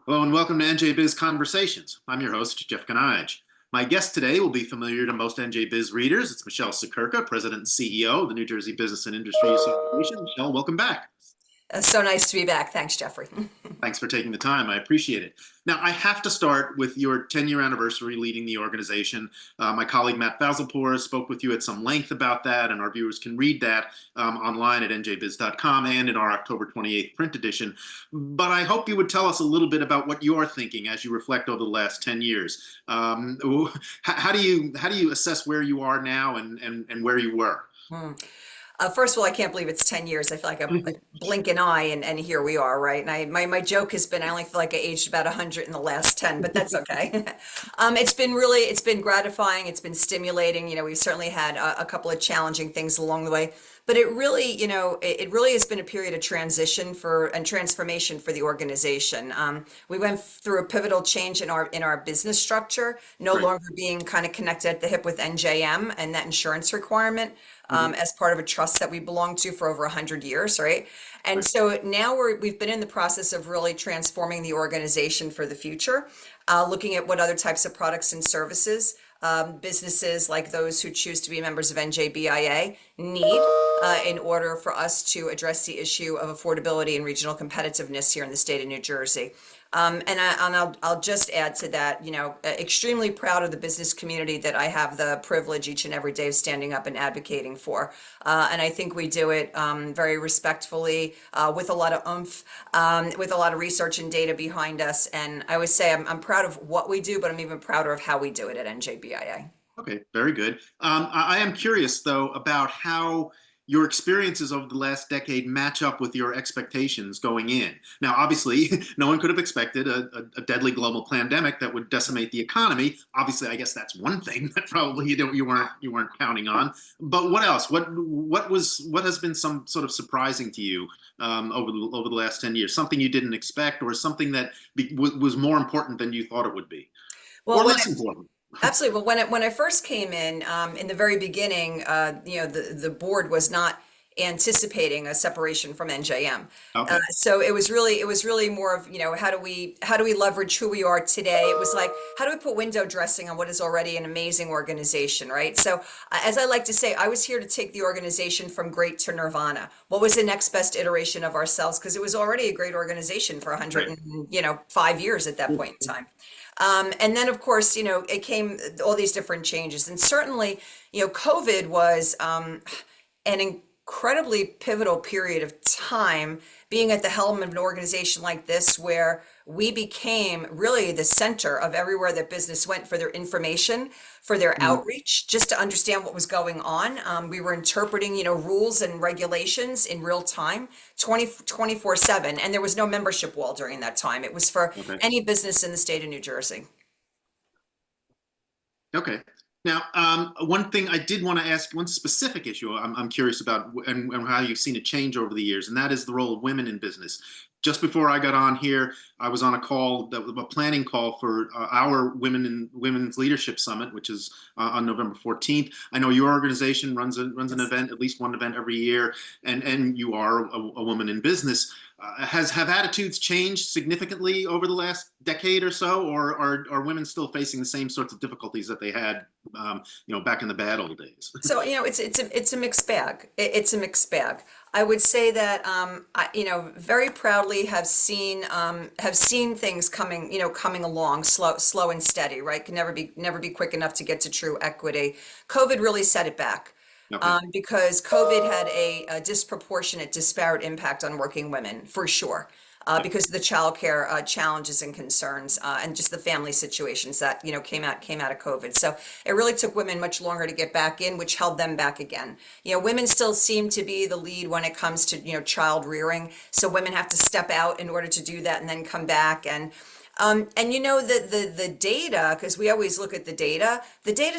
Hello and welcome to NJBIZ Conversations. I'm your host, Jeff Kanaj. My guest today will be familiar to most NJBIZ readers. It's Michele Siekerka, President and CEO of the New Jersey Business and Industry Association. Michele, welcome back. So nice to be back. Thanks, Jeffrey. Thanks for taking the time. I appreciate it. Now, I have to start with your 10-year anniversary leading the organization. My colleague Matt Vasilpour spoke with you at some length about that, and our viewers can read that online at njbiz.com and in our October 28th print edition. But I hope you would tell us a little bit about what you're thinking as you reflect over the last 10 years. How do you assess where you are now and where you were? Hmm. First of all, I can't believe it's 10 years. I feel like I blink an eye and here we are, right? And my joke has been I only feel like I aged about 100 in the last 10, but that's okay. It's been gratifying. It's been stimulating. We've certainly had a couple of challenging things along the way, but it really has been a period of transition and transformation for the organization. We went through a pivotal change in our business structure, no Right. longer being kind of connected at the hip with NJM and that insurance requirement Mhm. as part of a trust that we belong to for over 100 years, right? And Right. so now we've been in the process of really transforming the organization for the future, looking at what other types of products and services businesses like those who choose to be members of NJBIA need in order for us to address the issue of affordability and regional competitiveness here in the state of New Jersey. I'll just add to that, extremely proud of the business community that I have the privilege each and every day of standing up and advocating for. And I think we do it very respectfully, with a lot of oomph, with a lot of research and data behind us. And I always say I'm proud of what we do, but I'm even prouder of how we do it at NJBIA. Okay, very good. I am curious, though, about how your experiences over the last decade match up with your expectations going in. Now, obviously, no one could have expected a deadly global pandemic that would decimate the economy. Obviously, I guess that's one thing that probably you weren't counting on. But what else? What has been some sort of surprising to you over the last 10 years? Something you didn't expect, or something that was more important than you thought it would be, Well, or when less important? Absolutely. Well, when I first came in the very beginning, the board was not anticipating a separation from NJM. Okay. So it was really more of, how do we leverage who we are today? It was like, how do we put window dressing on what is already an amazing organization, right? So as I like to say, I was here to take the organization from great to nirvana. What was the next best iteration of ourselves? Because it was already a great organization for Right. 5 years at that point in time. And then, of course, it came all these different changes. And certainly, COVID was an incredibly pivotal period of time being at the helm of an organization like this, where we became really the center of everywhere that business went for their information, for their Mhm. outreach, just to understand what was going on. We were interpreting, rules and regulations in real time, 24/7. And there was no membership wall during that time. It was for Okay. any business in the state of New Jersey. Okay. Now, one thing I did want to ask, one specific issue I'm curious about, and how you've seen it change over the years, and that is the role of women in business. Just before I got on here, I was on a planning call for our Women's Leadership Summit, which is on November 14th. I know your organization runs an Yes. event, at least one event every year, and you are a woman in business. Have attitudes changed significantly over the last decade or so, or are women still facing the same sorts of difficulties that they had, back in the bad old days? So, it's a mixed bag. It's a mixed bag. I would say that I, very proudly have seen things coming along slow and steady, right? Can never be quick enough to get to true equity. COVID really set it back. Okay. Because COVID had a disproportionate, disparate impact on working women, for sure, Yeah. because of the childcare challenges and concerns, and just the family situations that came out of COVID. So it really took women much longer to get back in, which held them back again. Women still seem to be the lead when it comes to child rearing. So women have to step out in order to do that and then come back. And the data, because we always look at the data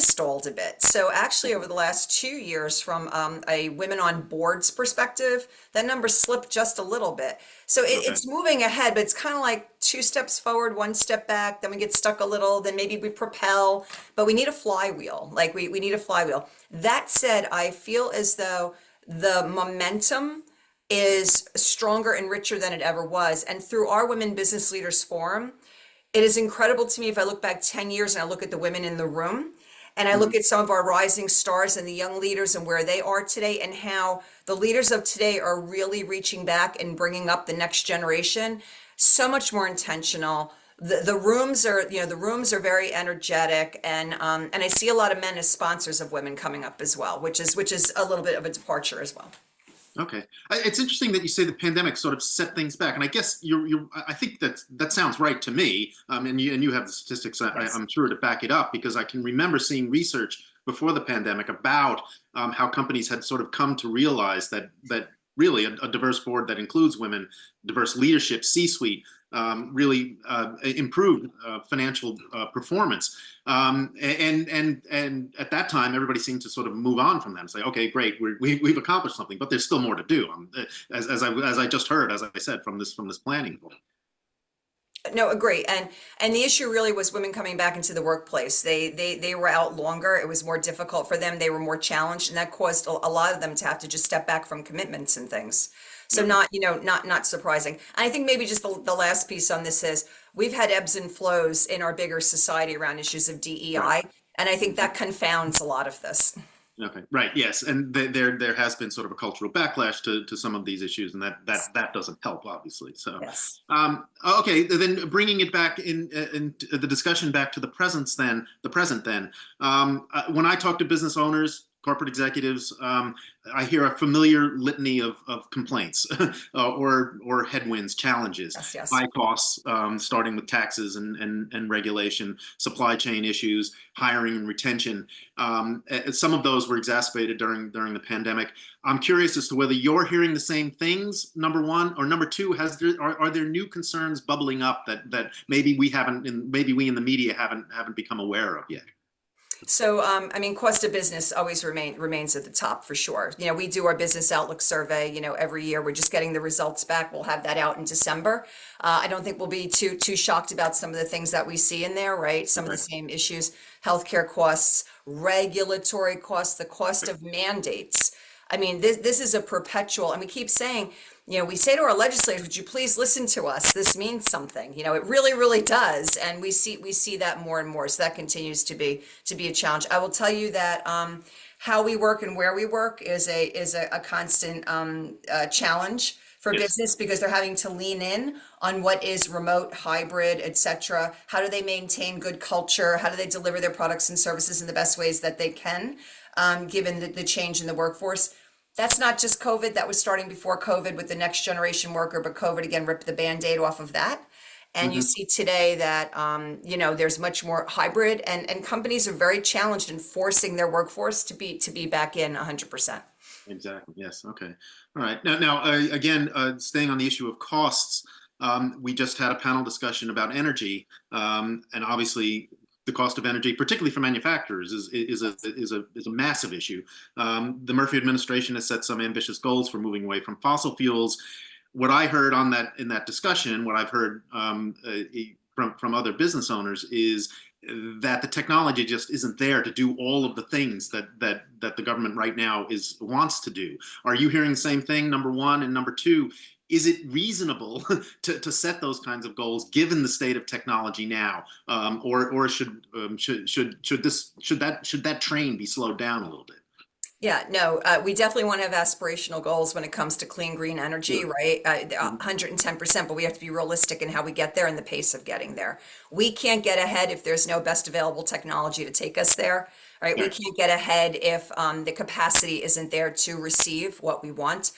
stalled a bit. So actually over the last 2 years, from a women on boards perspective, that number slipped just a little bit. So Okay. it's moving ahead, but it's kind of like two steps forward, one step back, then we get stuck a little, then maybe we propel, but we need a flywheel. Like we need a flywheel. That said, I feel as though the momentum is stronger and richer than it ever was. And through our Women Business Leaders Forum, it is incredible to me if I look back 10 years and I look at the women in the room and I look Mhm. at some of our rising stars and the young leaders and where they are today and how the leaders of today are really reaching back and bringing up the next generation, so much more intentional. The rooms are, the rooms are very energetic, and I see a lot of men as sponsors of women coming up as well, which is a little bit of a departure as well. Okay. It's interesting that you say the pandemic sort of set things back, and I guess I think that sounds right to me. And you have the statistics, Yes. I'm sure, to back it up, because I can remember seeing research before the pandemic about how companies had sort of come to realize that really a diverse board that includes women, diverse leadership, C-suite, really improved financial performance. And at that time, everybody seemed to sort of move on from them, and say, okay, great, we've accomplished something, but there's still more to do. As I just heard, as I said, from this planning board. No, agree. And the issue really was women coming back into the workplace. They were out longer. It was more difficult for them. They were more challenged, and that caused a lot of them to have to just step back from commitments and things. So Yeah. not surprising. And I think maybe just the last piece on this is we've had ebbs and flows in our bigger society around issues of Right. DEI, and I think that confounds a lot of this. Okay, right, yes, and there has been sort of a cultural backlash to some of these issues, and that doesn't help, obviously. So, Yes. okay, then bringing it back in the discussion back to the present then, when I talk to business owners, corporate executives, I hear a familiar litany of complaints or headwinds, challenges, Yes, yes. high costs, starting with taxes and regulation, supply chain issues, hiring and retention. Some of those were exacerbated during the pandemic. I'm curious as to whether you're hearing the same things, number one, or number two, are there new concerns bubbling up that maybe we haven't, maybe we in the media haven't become aware of yet? So, I mean, cost of business always remains at the top for sure. We do our business outlook survey, every year. We're just getting the results back. We'll have that out in December. I don't think we'll be too shocked about some of the things that we see in there, right? Some of the Right. same issues, healthcare costs, regulatory costs, the cost of mandates. I mean, this is a perpetual, and we keep saying, we say to our legislators, would you please listen to us? This means something. It really, really does. And we see that more and more. So that continues to be a challenge. I will tell you that how we work and where we work is a constant challenge for Yes. business because they're having to lean in on what is remote, hybrid, et cetera. How do they maintain good culture? How do they deliver their products and services in the best ways that they can, given the change in the workforce? That's not just COVID. That was starting before COVID with the next generation worker, but COVID again ripped the Band-Aid off of that. And you Hmm. see today that, there's much more hybrid and companies are very challenged in forcing their workforce to be back in 100%. Exactly. Yes. Okay. All right. Now, again, staying on the issue of costs, we just had a panel discussion about energy, and obviously, the cost of energy, particularly for manufacturers, is a massive issue. The Murphy administration has set some ambitious goals for moving away from fossil fuels. What I heard in that discussion, what I've heard from other business owners is that the technology just isn't there to do all of the things that the government right now wants to do. Are you hearing the same thing, number one? And number two, is it reasonable to set those kinds of goals given the state of technology now, or should that train be slowed down a little bit? Yeah, no, we definitely want to have aspirational goals when it comes to clean, green energy, Sure. right? Mhm. 110%, but we have to be realistic in how we get there and the pace of getting there. We can't get ahead if there's no best available technology to take us there, right? We Yeah. can't get ahead if the capacity isn't there to receive what we want.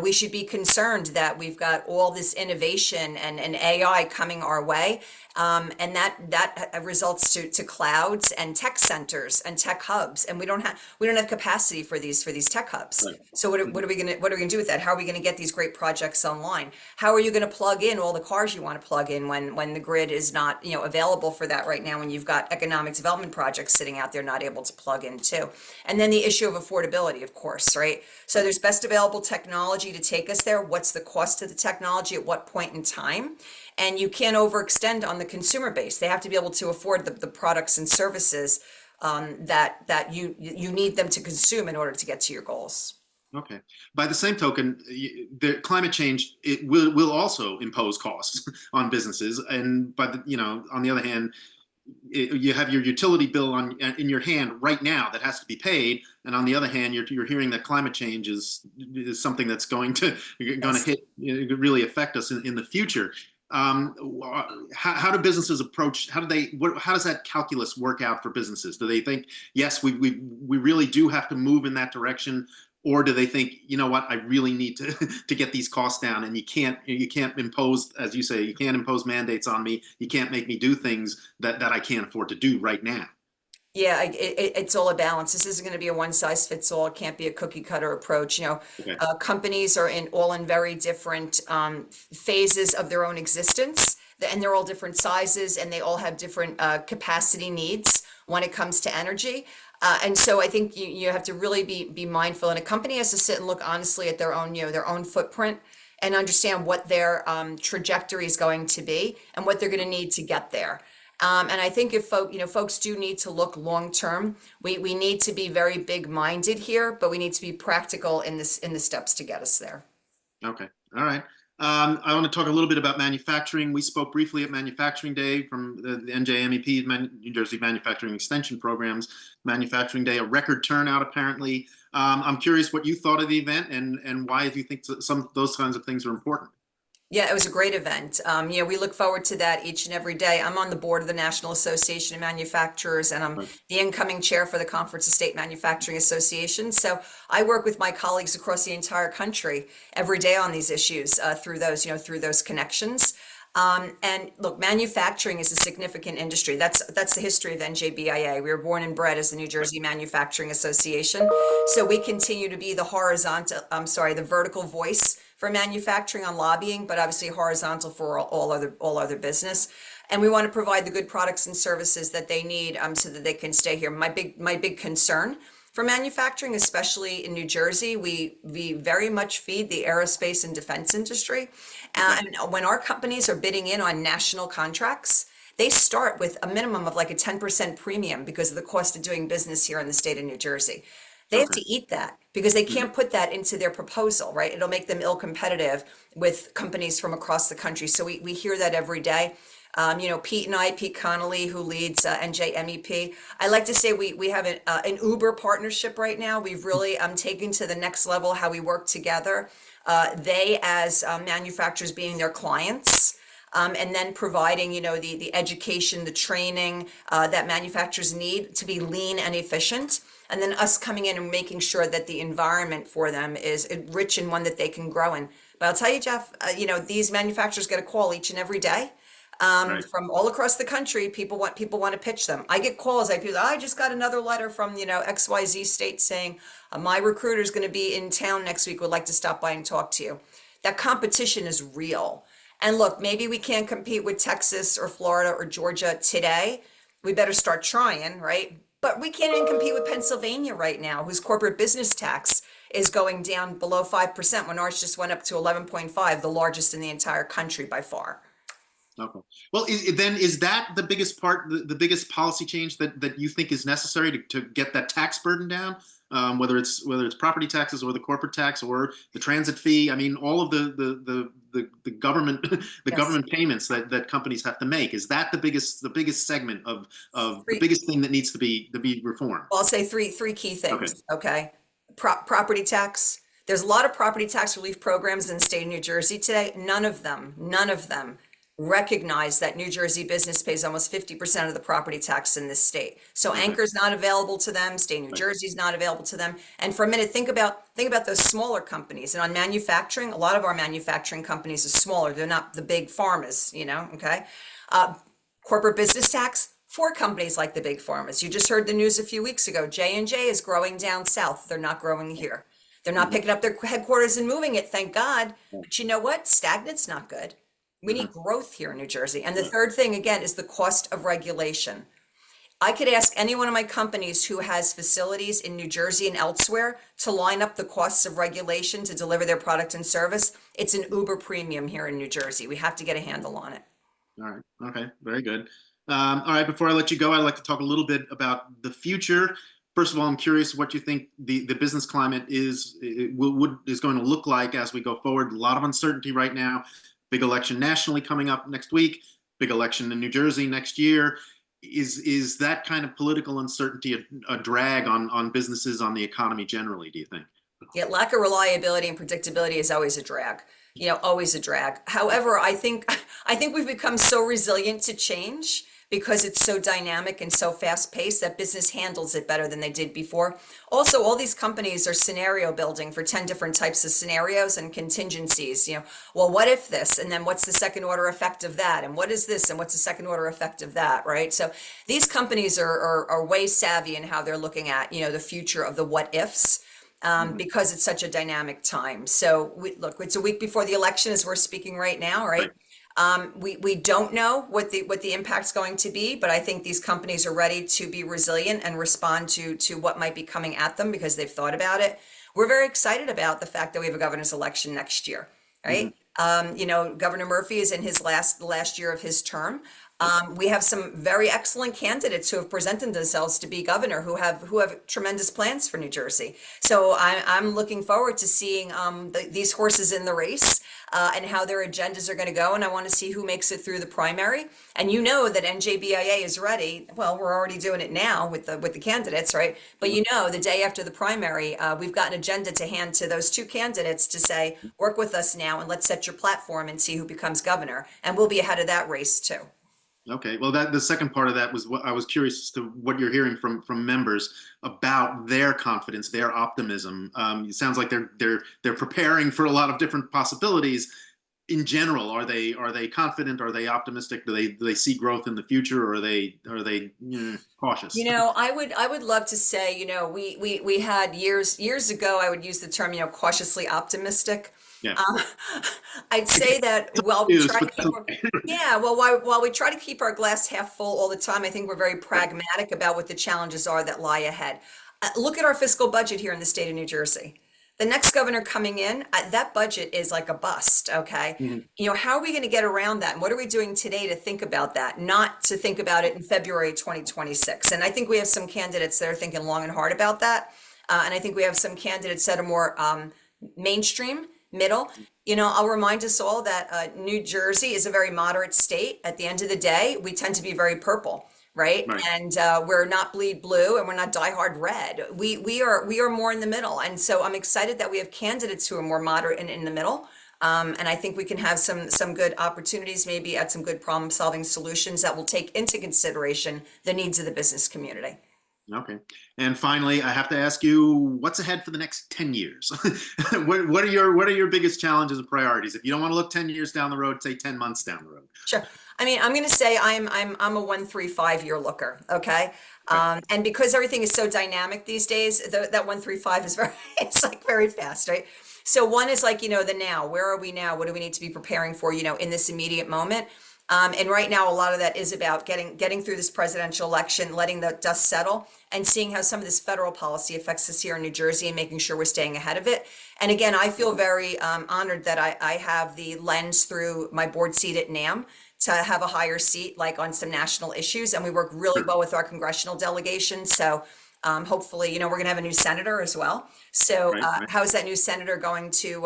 We should be concerned that we've got all this innovation and AI coming our way, and that results to clouds and tech centers and tech hubs, and we don't have capacity for these tech hubs. Right. So what are we gonna do with that? How are we gonna get these great projects online? How are you gonna plug in all the cars you want to plug in when the grid is not available for that right now? When you've got economic development projects sitting out there not able to plug in too, and then the issue of affordability, of course, right? So there's best available technology to take us there. What's the cost of the technology at what point in time? And you can't overextend on the consumer base. They have to be able to afford the products and services that you need them to consume in order to get to your goals. Okay. By the same token, the climate change, it will also impose costs on businesses, and on the other hand, you have your utility bill in your hand right now that has to be paid, and on the other hand, you're hearing that climate change is something that's going to Yes. hit, really affect us in the future. Um, how do businesses approach? How does that calculus work out for businesses? Do they think, yes, we really do have to move in that direction, or do they think, you know what, I really need to to get these costs down, and you can't impose, as you say, you can't impose mandates on me. You can't make me do things that I can't afford to do right now. Yeah, it's all a balance. This isn't going to be a one size fits all. It can't be a cookie cutter approach. Okay. Companies are all in very different phases of their own existence, and they're all different sizes, and they all have different capacity needs when it comes to energy. And so I think you have to really be mindful, and a company has to sit and look honestly at their own, their own footprint and understand what their trajectory is going to be and what they're going to need to get there. And I think if folks do need to look long term, we need to be very big minded here, but we need to be practical in the steps to get us there. Okay. All right. I want to talk a little bit about manufacturing. We spoke briefly at Manufacturing Day from the NJMEP, New Jersey Manufacturing Extension Programs. Manufacturing Day, a record turnout apparently. I'm curious what you thought of the event, and why do you think some of those kinds of things are important? Yeah, it was a great event. We look forward to that each and every day. I'm on the board of the National Association of Manufacturers, and I'm Right. the incoming chair for the Conference of State Manufacturing Associations. So I work with my colleagues across the entire country every day on these issues through those connections. And look, manufacturing is a significant industry. That's the history of NJBIA. We were born and bred as the New Jersey Manufacturing Association. So we continue to be the vertical voice for manufacturing on lobbying, but obviously horizontal for all other business. And we want to provide the good products and services that they need so that they can stay here. My big concern for manufacturing, especially in New Jersey, we very much feed the aerospace and defense industry. Okay. And when our companies are bidding in on national contracts, they start with a minimum of like a 10% premium because of the cost of doing business here in the state of New Jersey. They have Okay. to eat that because they Mhm. can't put that into their proposal, right? It'll make them ill competitive with companies from across the country. So we hear that every day. Pete Connolly, who leads NJMEP, I like to say we have an Uber partnership right now. We've really taken to the next level how we work together. They, as manufacturers, being their clients. And then providing, the education, the training that manufacturers need to be lean and efficient. And then us coming in and making sure that the environment for them is rich and one that they can grow in. But I'll tell you, Jeff, these manufacturers get a call each and every day Right. from all across the country. People want to pitch them. I get calls. I just got another letter from XYZ state saying my recruiter is going to be in town next week. Would like to stop by and talk to you. That competition is real. And look, maybe we can't compete with Texas or Florida or Georgia today. We better start trying, right? But we can't even compete with Pennsylvania right now, whose corporate business tax is going down below 5% when ours just went up to 11.5, the largest in the entire country by far. Okay. Well, then is that the biggest part, the biggest policy change that you think is necessary to get that tax burden down? Whether it's property taxes or the corporate tax or the transit fee. I mean, all of the government the Yes. government payments that companies have to make. Is that the biggest segment of the Three, biggest thing that needs to be reformed? well, I'll say three key Okay. things, okay? Property tax. There's a lot of property tax relief programs in the state of New Jersey today. None of them recognize that New Jersey business pays almost 50% of the property tax in this state. So Okay. Anchor's not available to them, state of New Right. Jersey's not available to them. And for a minute, think about those smaller companies. And on manufacturing, a lot of our manufacturing companies are smaller. They're not the big pharmas, okay? Uh, Corporate business tax for companies like the big pharmas. You just heard the news a few weeks ago. J&J is growing down south. They're not growing here. They're not Mhm. picking up their headquarters and moving it, thank God. But you know what? Stagnant's not good. We need Mhm. growth here in New Jersey. And the Right. third thing, again, is the cost of regulation. I could ask any one of my companies who has facilities in New Jersey and elsewhere to line up the costs of regulation to deliver their product and service. It's an uber premium here in New Jersey. We have to get a handle on it. All right. Okay. Very good. All right. Before I let you go, I'd like to talk a little bit about the future. first of all, I'm curious what you think the business climate is going to look like as we go forward. A lot of uncertainty right now. Big election nationally coming up next week. Big election in New Jersey next year. Is that kind of political uncertainty a drag on businesses, on the economy generally, do you think? Yeah, lack of reliability and predictability is always a drag. Always a drag. However, I think we've become so resilient to change because it's so dynamic and so fast paced that business handles it better than they did before. Also, all these companies are scenario building for 10 different types of scenarios and contingencies. Well, what if this? And then what's the second order effect of that? And what is this? And what's the second order effect of that? Right? So these companies are way savvy in how they're looking at, the future of the what ifs. Because it's such a dynamic time. So look, it's a week before the election as we're speaking right now, right? We don't know what the impact's going to be, but I think these companies are ready to be resilient and respond to what might be coming at them because they've thought about it. We're very excited about the fact that we have a governor's election next year, right? Governor Murphy is in the last year of his term. We have some very excellent candidates who have presented themselves to be governor who have tremendous plans for New Jersey. So I'm looking forward to seeing these horses in the race and how their agendas are going to go. And I want to see who makes it through the primary. And that NJBIA is ready. Well, we're already doing it now with the candidates, right? But the day after the primary, we've got an agenda to hand to those two candidates to say, work with us now and let's set your platform and see who becomes governor. And we'll be ahead of that race too. Okay, well, the second part of that was what I was curious as to what you're hearing from members about their confidence, their optimism. It sounds like they're preparing for a lot of different possibilities. In general, are they confident? Are they optimistic? Do they see growth in the future, or are they cautious? I would love to say, we had years ago, I would use the term, cautiously optimistic. Yeah. I'd say that while we try to while we try to keep our glass half full all the time, I think we're very pragmatic about what the challenges are that lie ahead. Look at our fiscal budget here in the state of New Jersey. The next governor coming in, that budget is like a bust, okay? How are we going to get around that? And what are we doing today to think about that? Not to think about it in February 2026. And I think we have some candidates that are thinking long and hard about that. And I think we have some candidates that are more mainstream, middle. I'll remind us all that New Jersey is a very moderate state. At the end of the day, we tend to be very purple, right? And we're not bleed blue and we're not diehard red. We are more in the middle. And so I'm excited that we have candidates who are more moderate and in the middle. And I think we can have some good opportunities, maybe at some good problem solving solutions that will take into consideration the needs of the business community. Okay. And finally, I have to ask you, what's ahead for the next 10 years? What are your biggest challenges and priorities? If you don't want to look 10 years down the road, say 10 months down the road. Sure. I mean, I'm going to say I'm a 1, 3, 5 year looker. Okay. And because everything is so dynamic these days, that 1, 3, 5 is it's like very fast, right? So one is like, the now, where are we now? What do we need to be preparing for, in this immediate moment? And right now, a lot of that is about getting through this presidential election, letting the dust settle, and seeing how some of this federal policy affects us here in New Jersey and making sure we're staying ahead of it. And again, I feel very honored that I have the lens through my board seat at NAM to have a higher seat, like on some national issues. And we work really well with our congressional delegation. So hopefully, we're going to have a new senator as well. So how is that new senator going to,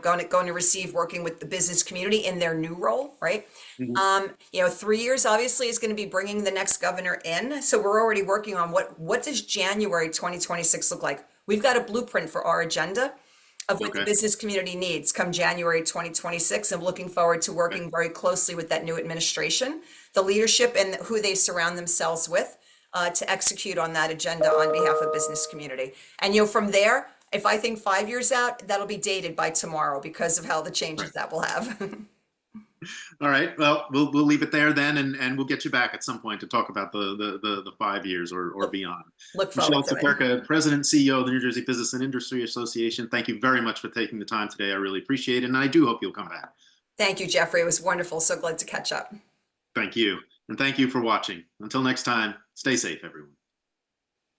going to receive working with the business community in their new role, right? 3 years obviously is going to be bringing the next governor in. So we're already working on what does January 2026 look like? We've got a blueprint for our agenda of what the business community needs come January 2026. I'm looking forward to working very closely with that new administration, the leadership and who they surround themselves with. To execute on that agenda on behalf of business community. And from there, if I think 5 years out, that'll be dated by tomorrow because of how the changes that we'll have. All right. Well, we'll leave it there then, and we'll get you back at some point to talk about the 5 years or beyond. Look forward Michele to it. Siekerka, President and CEO of the New Jersey Business and Industry Association. Thank you very much for taking the time today. I really appreciate it, and I do hope you'll come back. Thank you, Jeffrey. It was wonderful. So glad to catch up. Thank you. And thank you for watching. Until next time, stay safe, everyone.